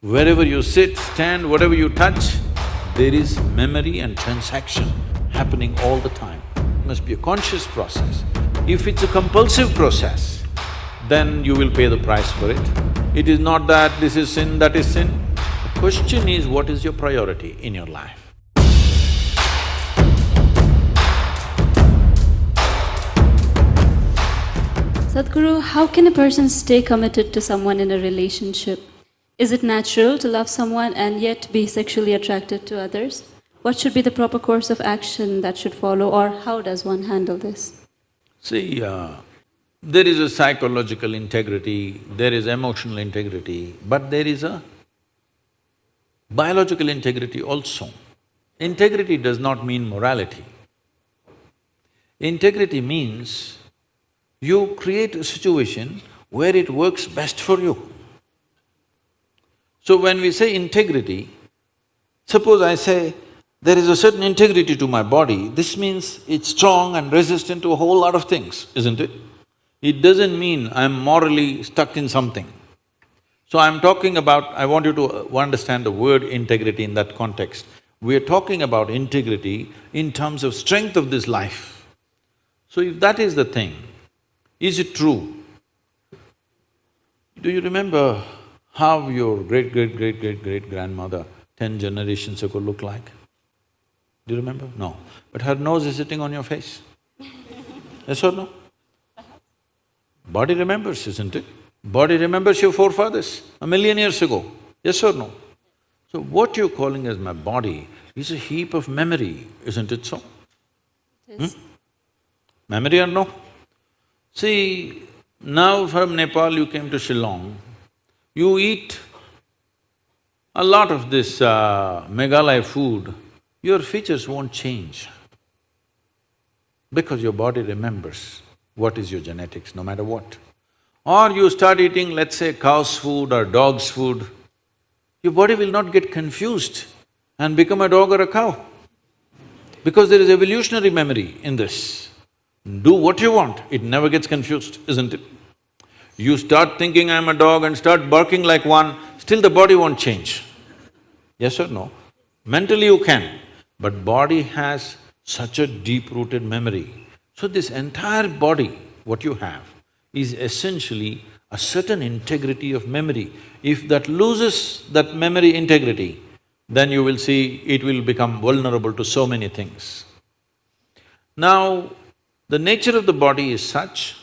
Wherever you sit, stand, whatever you touch, there is memory and transaction happening all the time. It must be a conscious process. If it's a compulsive process, then you will pay the price for it. It is not that this is sin, that is sin. The question is, what is your priority in your life? Sadhguru, how can a person stay committed to someone in a relationship? Is it natural to love someone and yet be sexually attracted to others? What should be the proper course of action that should follow, or how does one handle this? See, there is a psychological integrity, there is emotional integrity, but there is a biological integrity also. Integrity does not mean morality. Integrity means you create a situation where it works best for you. So when we say integrity, suppose I say, there is a certain integrity to my body, this means it's strong and resistant to a whole lot of things, isn't it? It doesn't mean I'm morally stuck in something. So I'm talking about… I want you to understand the word integrity in that context. We're talking about integrity in terms of strength of this life. So if that is the thing, is it true? Do you remember how your great-great-great-great-great-grandmother 10 generations ago looked like? Do you remember? No. But her nose is sitting on your face. Yes or no? Body remembers, isn't it? Body remembers your forefathers 1,000,000 years ago. Yes or no? So what you're calling as my body is a heap of memory, isn't it so? Yes. Memory or no? See, now from Nepal you came to Shillong, you eat a lot of this Meghalaya food, your features won't change because your body remembers what is your genetics, no matter what. Or you start eating, let's say, cow's food or dog's food, your body will not get confused and become a dog or a cow because there is evolutionary memory in this. Do what you want, it never gets confused, isn't it? You start thinking I'm a dog and start barking like one, still the body won't change. Yes or no? Mentally you can, but body has such a deep-rooted memory. So this entire body, what you have, is essentially a certain integrity of memory. If that loses that memory integrity, then you will see it will become vulnerable to so many things. Now, the nature of the body is such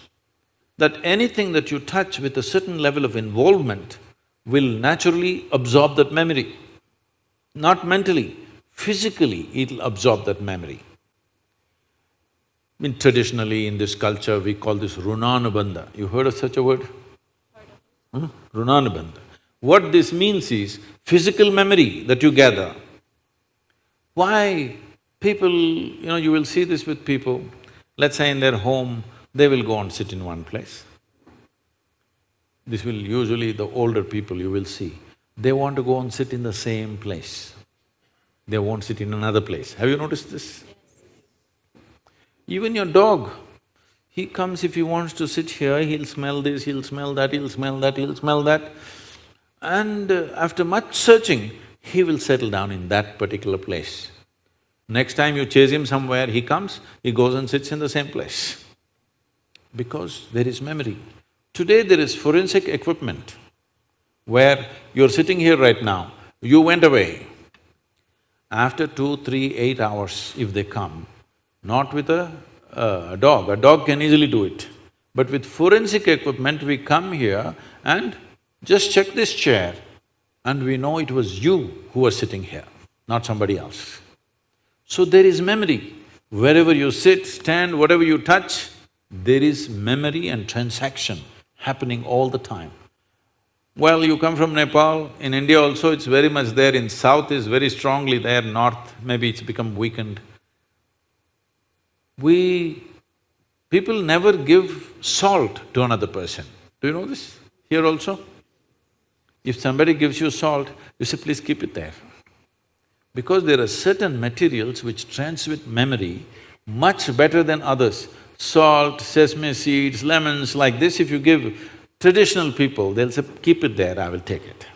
that anything that you touch with a certain level of involvement will naturally absorb that memory. Not mentally, physically it'll absorb that memory. Traditionally in this culture, we call this runanubandha. You heard of such a word? Runanubandha. What this means is physical memory that you gather. Why people… you will see this with people, let's say in their home, they will go and sit in one place. This will usually the older people you will see, they want to go and sit in the same place. They won't sit in another place. Have you noticed this? Even your dog, he comes, if he wants to sit here, he'll smell this, he'll smell that, he'll smell that, he'll smell that. And after much searching, he will settle down in that particular place. Next time you chase him somewhere, he comes, he goes and sits in the same place. Because there is memory. Today there is forensic equipment where you're sitting here right now, you went away. After 2, 3, 8 hours, if they come, not with a dog can easily do it. But with forensic equipment, we come here and just check this chair and we know it was you who was sitting here, not somebody else. So there is memory. Wherever you sit, stand, whatever you touch, there is memory and transaction happening all the time. Well, you come from Nepal, in India also it's very much there, in south is very strongly there, north maybe it's become weakened. People never give salt to another person. Do you know this? Here also? If somebody gives you salt, you say, please keep it there. Because there are certain materials which transmit memory much better than others. Salt, sesame seeds, lemons, like this if you give traditional people, they'll say, keep it there, I will take it.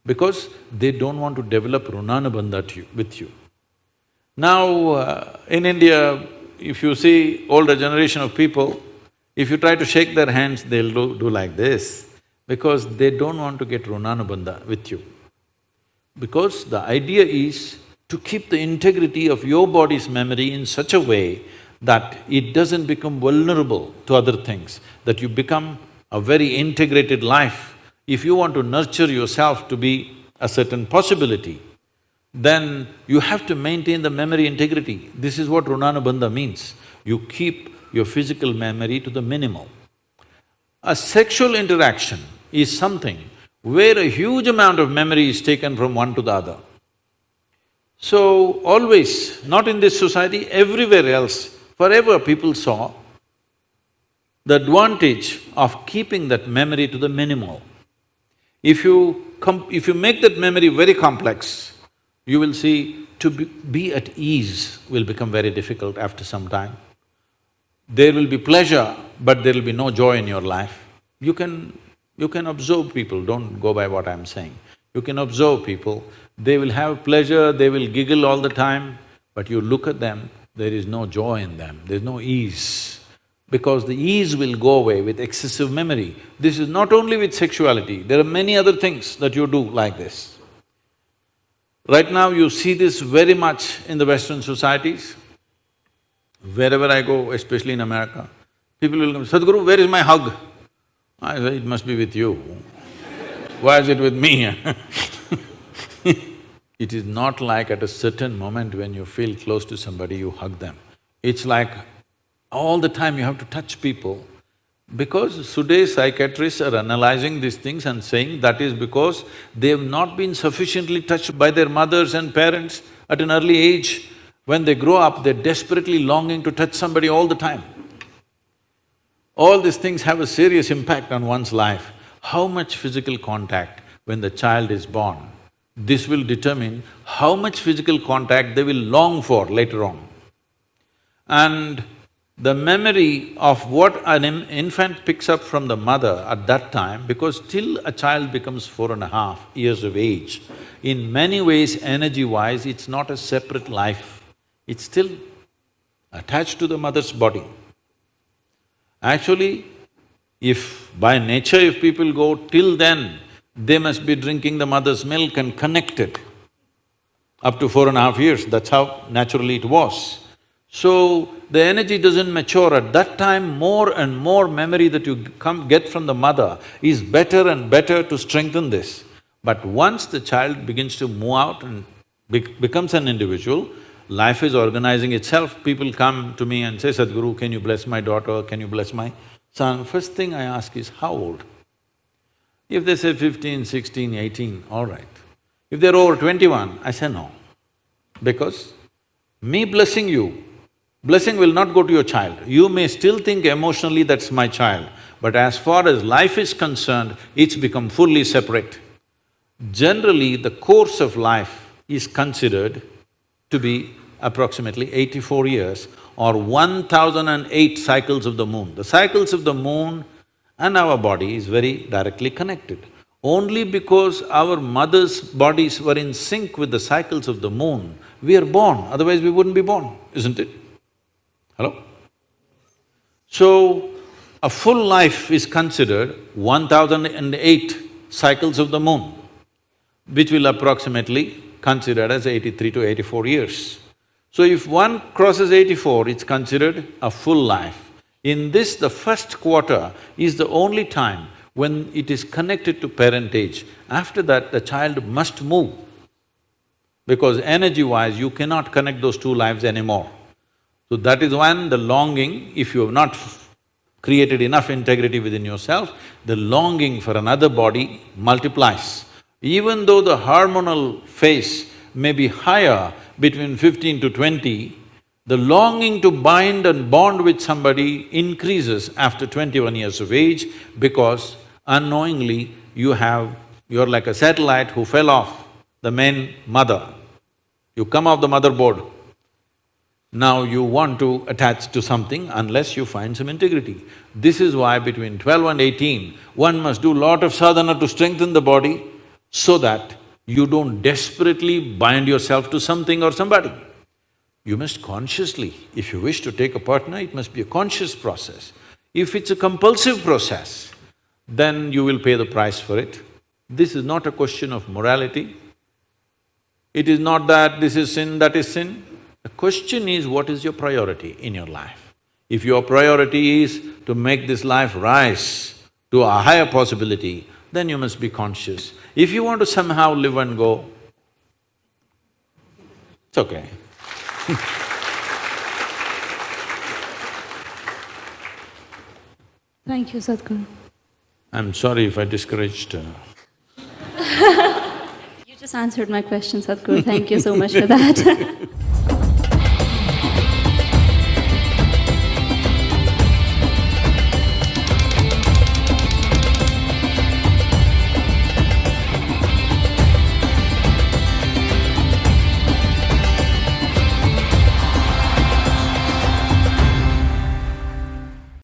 because they don't want to develop runanabandha with you. Now, in India, if you see older generation of people, if you try to shake their hands, they'll do like this, because they don't want to get runanabandha with you. Because the idea is to keep the integrity of your body's memory in such a way that it doesn't become vulnerable to other things, that you become a very integrated life. If you want to nurture yourself to be a certain possibility, then you have to maintain the memory integrity. This is what runanabandha means. You keep your physical memory to the minimal. A sexual interaction is something where a huge amount of memory is taken from one to the other. So, always, not in this society, everywhere else, forever people saw the advantage of keeping that memory to the minimal. If you make that memory very complex, you will see to be at ease will become very difficult after some time. There will be pleasure, but there will be no joy in your life. You can observe people, don't go by what I'm saying. You can observe people, they will have pleasure, they will giggle all the time, but you look at them, there is no joy in them, there's no ease. Because the ease will go away with excessive memory. This is not only with sexuality, there are many other things that you do like this. Right now you see this very much in the Western societies. Wherever I go, especially in America, people will come, Sadhguru, where is my hug? I say, it must be with you. Why is it with me? It is not like at a certain moment when you feel close to somebody, you hug them. It's like all the time you have to touch people. Because today's psychiatrists are analyzing these things and saying that is because they have not been sufficiently touched by their mothers and parents at an early age. When they grow up, they're desperately longing to touch somebody all the time. All these things have a serious impact on one's life. How much physical contact when the child is born, this will determine how much physical contact they will long for later on. And the memory of what an infant picks up from the mother at that time, because till a child becomes 4.5 years of age, in many ways, energy-wise, it's not a separate life, it's still attached to the mother's body. Actually, if by nature if people go till then, they must be drinking the mother's milk and connected up to 4.5 years, that's how naturally it was. So, the energy doesn't mature. At that time, more and more memory that you get from the mother is better and better to strengthen this. But once the child begins to move out and becomes an individual, life is organizing itself. People come to me and say, Sadhguru, can you bless my daughter, can you bless my son? First thing I ask is, how old? If they say 15, 16, 18, all right. If they're over 21, I say no. Because me blessing you, blessing will not go to your child. You may still think emotionally that's my child, but as far as life is concerned, it's become fully separate. Generally, the course of life is considered to be approximately 84 years or 1008 cycles of the moon. The cycles of the moon and our body is very directly connected. Only because our mother's bodies were in sync with the cycles of the moon, we are born, otherwise we wouldn't be born, isn't it? Hello? So, a full life is considered 1008 cycles of the moon, which will approximately considered as 83 to 84 years. So if one crosses 84, it's considered a full life. In this, the first quarter is the only time when it is connected to parentage. After that, the child must move, because energy-wise, you cannot connect those two lives anymore. So that is when the longing, if you have not created enough integrity within yourself, the longing for another body multiplies. Even though the hormonal phase may be higher between 15 to 20, the longing to bind and bond with somebody increases after 21 years of age, because unknowingly you're like a satellite who fell off the main mother. You come off the motherboard. Now you want to attach to something unless you find some integrity. This is why between 12 and 18, one must do lot of sadhana to strengthen the body, so that you don't desperately bind yourself to something or somebody. You must consciously, if you wish to take a partner, it must be a conscious process. If it's a compulsive process, then you will pay the price for it. This is not a question of morality. It is not that this is sin, that is sin. The question is, what is your priority in your life? If your priority is to make this life rise to a higher possibility, then you must be conscious. If you want to somehow live and go, it's okay. Thank you, Sadhguru. I'm sorry if I discouraged You just answered my question, Sadhguru. Thank you so much for that.